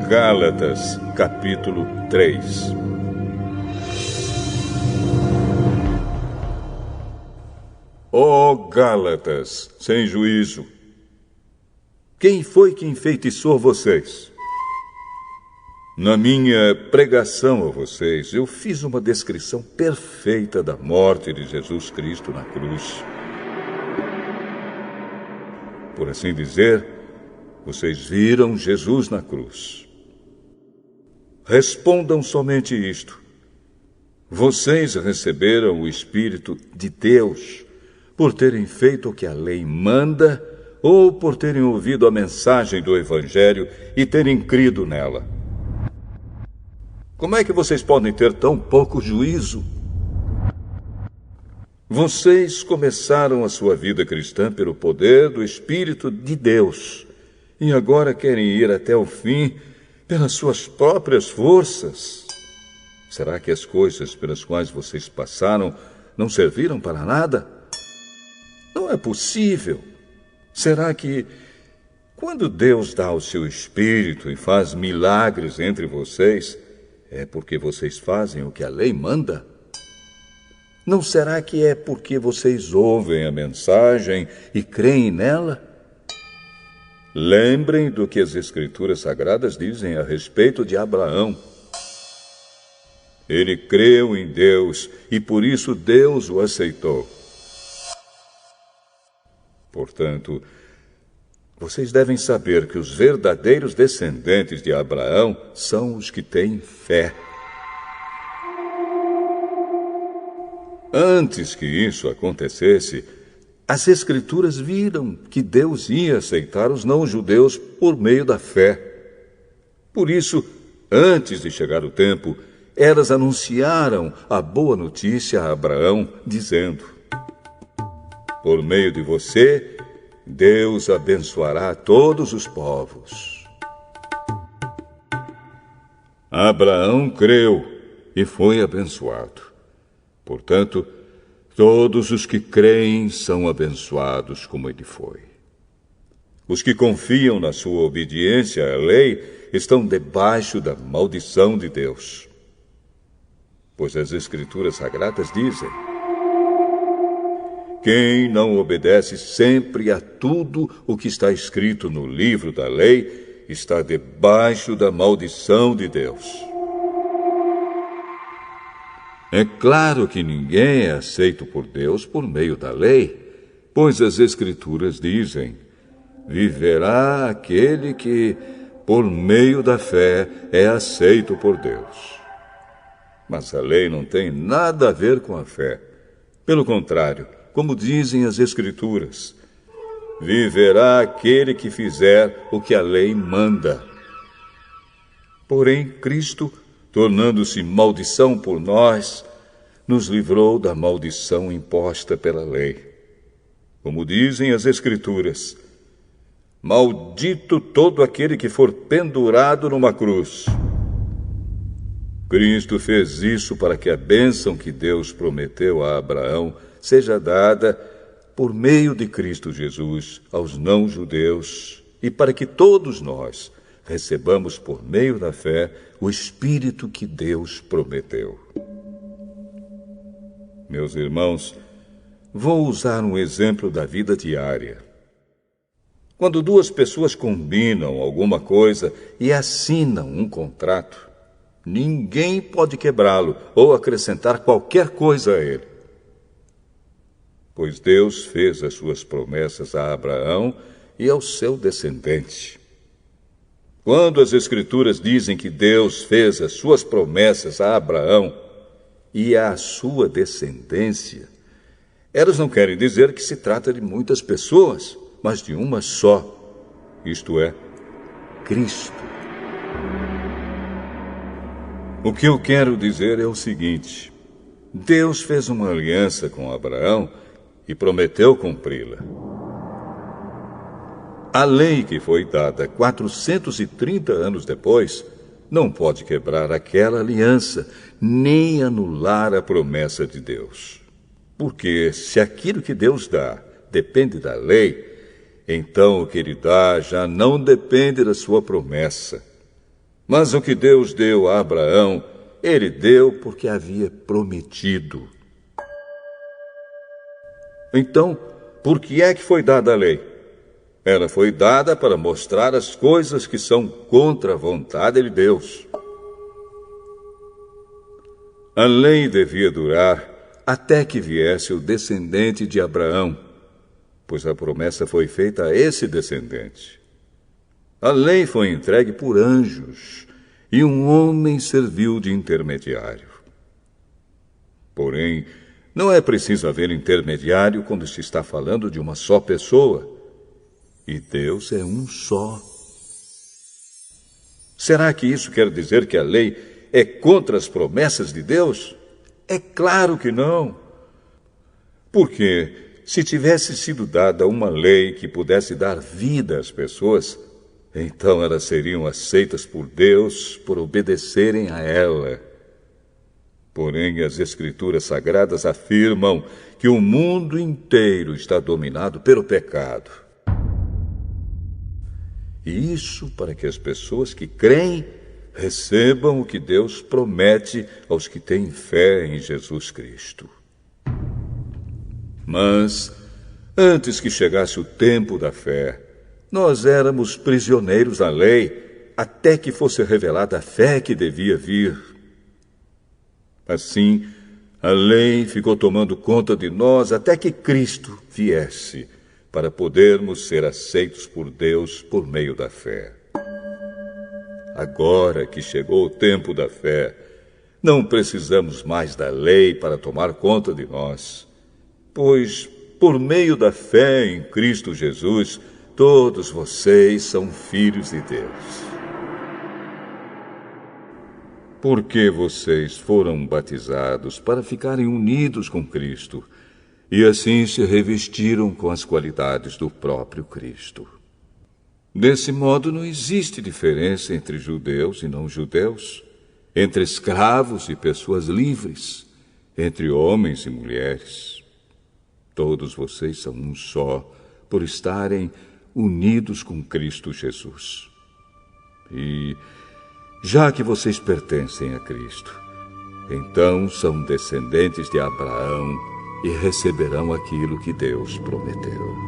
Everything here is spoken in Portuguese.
Gálatas, capítulo 3. Ó Gálatas, sem juízo! Quem foi que enfeitiçou vocês? Na minha pregação a vocês, eu fiz uma descrição perfeita da morte de Jesus Cristo na cruz. Por assim dizer, vocês viram Jesus na cruz. Respondam somente isto: vocês receberam o Espírito de Deus por terem feito o que a lei manda ou por terem ouvido a mensagem do Evangelho e terem crido nela? Como é que vocês podem ter tão pouco juízo? Vocês começaram a sua vida cristã pelo poder do Espírito de Deus e agora querem ir até o fim pelas suas próprias forças. Será que as coisas pelas quais vocês passaram não serviram para nada? Não é possível. Será que, quando Deus dá o seu Espírito e faz milagres entre vocês, é porque vocês fazem o que a lei manda? Não será que é porque vocês ouvem a mensagem e creem nela? Lembrem do que as Escrituras Sagradas dizem a respeito de Abraão. Ele creu em Deus e por isso Deus o aceitou. Portanto, vocês devem saber que os verdadeiros descendentes de Abraão são os que têm fé. Antes que isso acontecesse, as Escrituras viram que Deus ia aceitar os não-judeus por meio da fé. Por isso, antes de chegar o tempo, elas anunciaram a boa notícia a Abraão, dizendo: por meio de você, Deus abençoará todos os povos. Abraão creu e foi abençoado. Portanto, todos os que creem são abençoados como ele foi. Os que confiam na sua obediência à lei estão debaixo da maldição de Deus. Pois as Escrituras Sagradas dizem: quem não obedece sempre a tudo o que está escrito no livro da lei está debaixo da maldição de Deus. É claro que ninguém é aceito por Deus por meio da lei, pois as Escrituras dizem: viverá aquele que, por meio da fé, é aceito por Deus. Mas a lei não tem nada a ver com a fé. Pelo contrário, como dizem as Escrituras, viverá aquele que fizer o que a lei manda. Porém, Cristo, tornando-se maldição por nós, nos livrou da maldição imposta pela lei. Como dizem as Escrituras: maldito todo aquele que for pendurado numa cruz. Cristo fez isso para que a bênção que Deus prometeu a Abraão seja dada por meio de Cristo Jesus aos não-judeus e para que todos nós recebamos por meio da fé o Espírito que Deus prometeu. Meus irmãos, vou usar um exemplo da vida diária. Quando duas pessoas combinam alguma coisa e assinam um contrato, ninguém pode quebrá-lo ou acrescentar qualquer coisa a ele. Pois Deus fez as suas promessas a Abraão e ao seu descendente. Quando as Escrituras dizem que Deus fez as suas promessas a Abraão e à sua descendência, elas não querem dizer que se trata de muitas pessoas, mas de uma só, isto é, Cristo. O que eu quero dizer é o seguinte: Deus fez uma aliança com Abraão e prometeu cumpri-la. A lei que foi dada 430 anos depois não pode quebrar aquela aliança, nem anular a promessa de Deus. Porque se aquilo que Deus dá depende da lei, então o que ele dá já não depende da sua promessa. Mas o que Deus deu a Abraão, ele deu porque havia prometido. Então, por que é que foi dada a lei? Ela foi dada para mostrar as coisas que são contra a vontade de Deus. A lei devia durar até que viesse o descendente de Abraão, pois a promessa foi feita a esse descendente. A lei foi entregue por anjos e um homem serviu de intermediário. Porém, não é preciso haver intermediário quando se está falando de uma só pessoa. E Deus é um só. Será que isso quer dizer que a lei é contra as promessas de Deus? É claro que não. Porque, se tivesse sido dada uma lei que pudesse dar vida às pessoas, então elas seriam aceitas por Deus por obedecerem a ela. Porém, as Escrituras Sagradas afirmam que o mundo inteiro está dominado pelo pecado. E isso para que as pessoas que creem recebam o que Deus promete aos que têm fé em Jesus Cristo. Mas, antes que chegasse o tempo da fé, nós éramos prisioneiros da lei, até que fosse revelada a fé que devia vir. Assim, a lei ficou tomando conta de nós até que Cristo viesse, para podermos ser aceitos por Deus por meio da fé. Agora que chegou o tempo da fé, não precisamos mais da lei para tomar conta de nós, pois, por meio da fé em Cristo Jesus, todos vocês são filhos de Deus. Porque vocês foram batizados para ficarem unidos com Cristo, e assim se revestiram com as qualidades do próprio Cristo. Desse modo, não existe diferença entre judeus e não-judeus, entre escravos e pessoas livres, entre homens e mulheres. Todos vocês são um só, por estarem unidos com Cristo Jesus. E, já que vocês pertencem a Cristo, então são descendentes de Abraão e receberão aquilo que Deus prometeu.